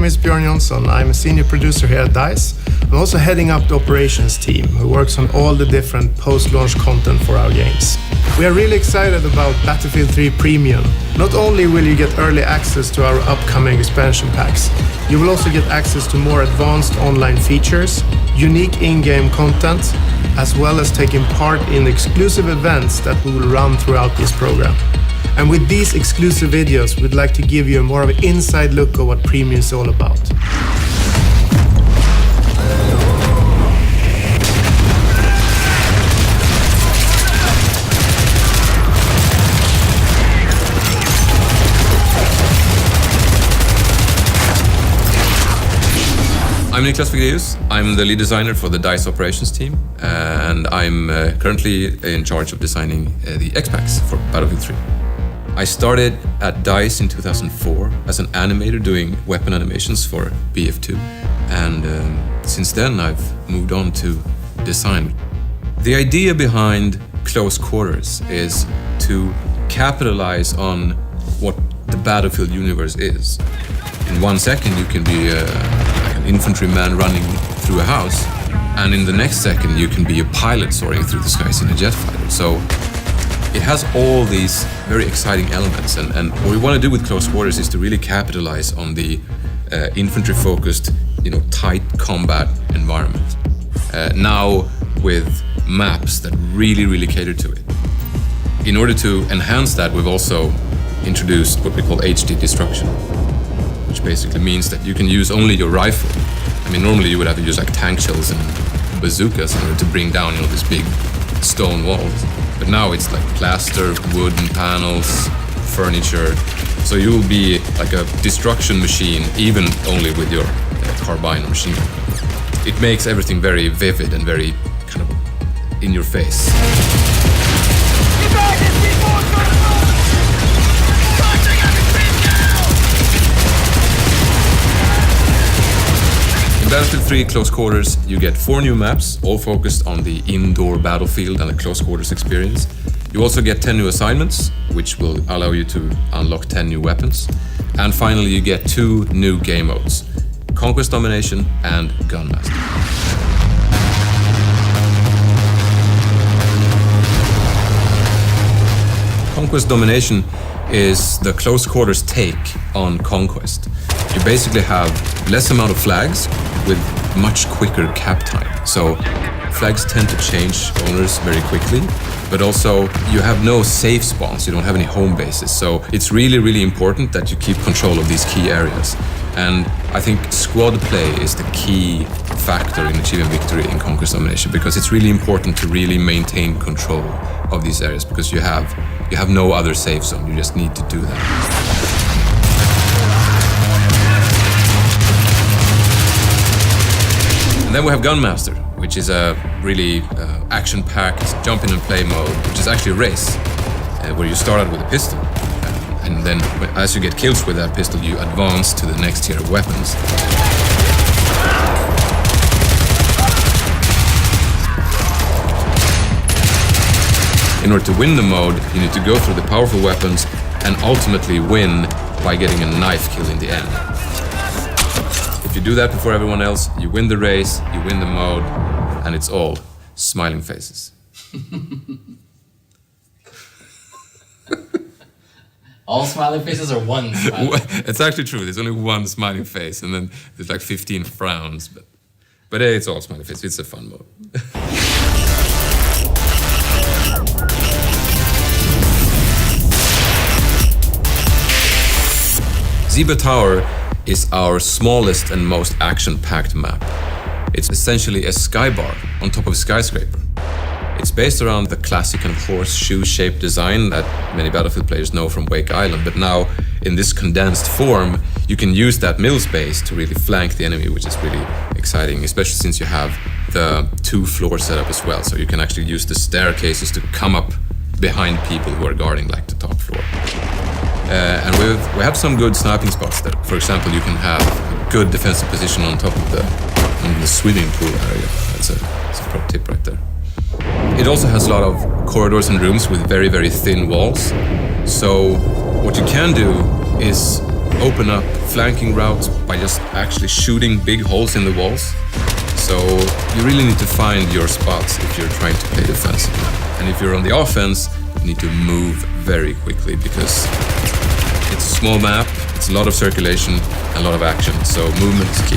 name is Björn Jonsson. I'm a senior producer here at DICE. I'm also heading up the operations team, who works on all the different post-launch content for our games. We are really excited about Battlefield 3 Premium. Not only will you get early access to our upcoming expansion packs, you will also get access to more advanced online features, unique in-game content, as well as taking part in exclusive events that we will run throughout this program. And with these exclusive videos, we'd like to give you a more of an inside look at what Premium is all about. I'm Niklas Fegraeus. I'm the lead designer for the DICE operations team, and I'm currently in charge of designing the X-Packs for Battlefield 3. I started at DICE in 2004 as an animator doing weapon animations for BF2, and since then I've moved on to design. The idea behind Close Quarters is to capitalize on what the Battlefield universe is. In 1 second you can be an infantryman running through a house, and in the next second you can be a pilot soaring through the skies in a jet fighter. So it has all these very exciting elements, and what we want to do with Close Quarters is to really capitalize on the infantry-focused, tight combat environment. Now with maps that really cater to it. In order to enhance that, we've also introduced what we call HD destruction, which basically means that you can use only your rifle. I mean, normally you would have to use like tank shells and bazookas in order to bring down, these big stone walls. But now it's like plaster, wooden panels, furniture. So you will be like a destruction machine, even only with your carbine machine. It makes everything very vivid and very kind of in your face. In Battlefield 3 Close Quarters, you get 4 new maps, all focused on the indoor battlefield and the close quarters experience. You also get 10 new assignments, which will allow you to unlock 10 new weapons. And finally, you get 2 new game modes, Conquest Domination and Gunmaster. Conquest Domination is the close quarters take on Conquest. You basically have less amount of flags with much quicker cap time. So flags tend to change owners very quickly, but also you have no safe spawns, you don't have any home bases. So it's really important that you keep control of these key areas. And I think squad play is the key factor in achieving victory in Conquest Domination, because it's really important to really maintain control of these areas, because you have no other safe zone, you just need to do that. And then we have Gunmaster, which is a really action-packed jump in and play mode, which is actually a race, where you start out with a pistol. And then as you get kills with that pistol, you advance to the next tier of weapons. In order to win the mode, you need to go through the powerful weapons and ultimately win by getting a knife kill in the end. If you do that before everyone else, you win the race, you win the mode, and it's all smiling faces. All smiling faces or one smiling face? It's actually true, there's only one smiling face, and then there's like 15 frowns, but it's all smiling faces, it's a fun mode. Zebra Tower is our smallest and most action-packed map. It's essentially a skybar on top of a skyscraper. It's based around the classic and horseshoe-shaped design that many Battlefield players know from Wake Island, but now in this condensed form, you can use that middle space to really flank the enemy, which is really exciting, especially since you have the 2-floor setup as well, so you can actually use the staircases to come up behind people who are guarding like the top floor. And we have some good sniping spots there. For example, you can have a good defensive position on top of the swimming pool area. That's a pro tip right there. It also has a lot of corridors and rooms with very thin walls. So what you can do is open up flanking routes by just actually shooting big holes in the walls. So you really need to find your spots if you're trying to play defensively. And if you're on the offense, you need to move very quickly because it's a small map, it's a lot of circulation, a lot of action, so movement is key.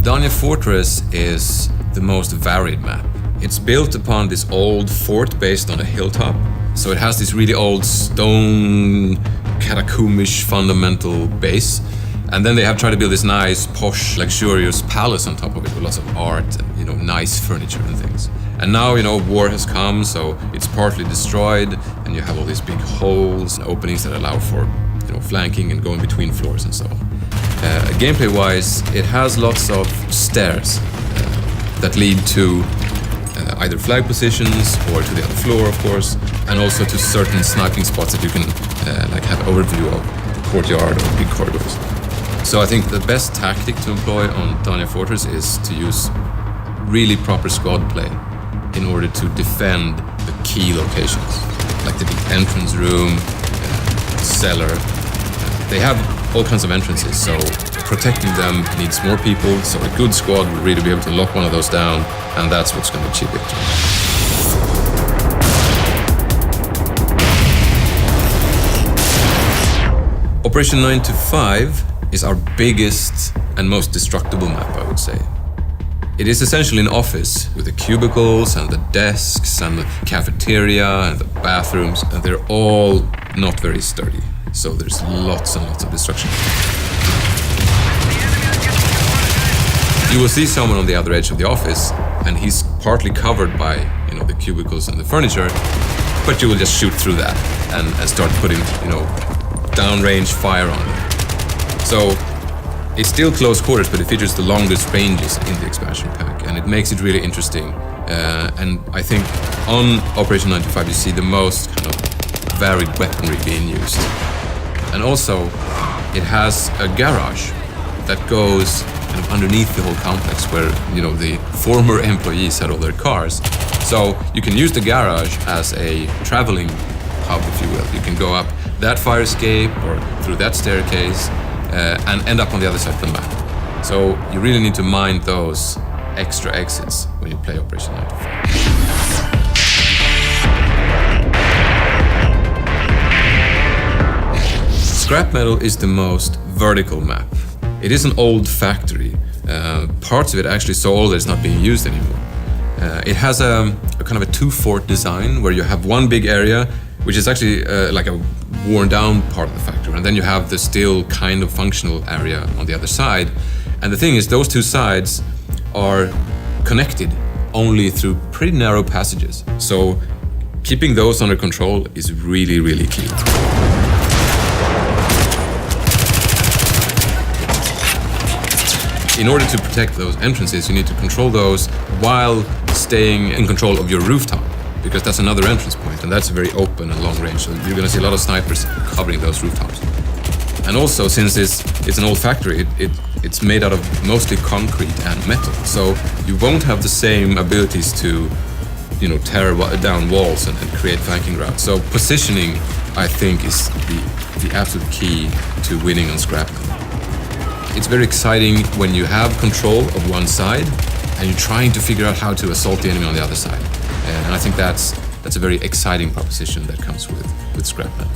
Dania Fortress is the most varied map. It's built upon this old fort based on a hilltop. So it has this really old stone, catacombish fundamental base. And then they have tried to build this nice, posh, luxurious palace on top of it with lots of art and, nice furniture and things. And now, war has come, so it's partly destroyed, and you have all these big holes and openings that allow for, flanking and going between floors and so on. Gameplay-wise, it has lots of stairs that lead to either flag positions or to the other floor, of course, and also to certain sniping spots that you can have overview of the courtyard or big corridors. So I think the best tactic to employ on Dania Fortress is to use really proper squad play in order to defend the key locations, like the big entrance room, cellar. They have all kinds of entrances, so protecting them needs more people, so a good squad will really be able to lock one of those down, and that's what's going to achieve victory. Operation 9 to 5 is our biggest and most destructible map, I would say. It is essentially an office with the cubicles and the desks and the cafeteria and the bathrooms, and they're all not very sturdy. So there's lots and lots of destruction. You will see someone on the other edge of the office, and he's partly covered by, the cubicles and the furniture, but you will just shoot through that and start putting, downrange fire on them. So it's still close quarters, but it features the longest ranges in the expansion pack, and it makes it really interesting. And I think on Operation 9 to 5 you see the most kind of varied weaponry being used. And also, it has a garage that goes kind of underneath the whole complex where, the former employees had all their cars. So you can use the garage as a traveling hub, if you will. You can go up that fire escape or through that staircase and end up on the other side of the map. So you really need to mind those extra exits when you play Operation 9 to 5. Scrap Metal is the most vertical map. It is an old factory. Parts of it actually so old that it's not being used anymore. It has a kind of a two-fort design where you have one big area, which is actually like a worn-down part of the factory, and then you have the still kind of functional area on the other side. And the thing is, those two sides are connected only through pretty narrow passages. So keeping those under control is really, really key. In order to protect those entrances, you need to control those while staying in control of your rooftop, because that's another entrance point, and that's very open and long range, so you're going to see a lot of snipers covering those rooftops. And also, since it's an old factory, it's made out of mostly concrete and metal, so you won't have the same abilities to, tear down walls and create flanking routes. So positioning, I think, is the absolute key to winning on Scrap Metal. It's very exciting when you have control of one side and you're trying to figure out how to assault the enemy on the other side. And I think that's a very exciting proposition that comes with Scrap Metal.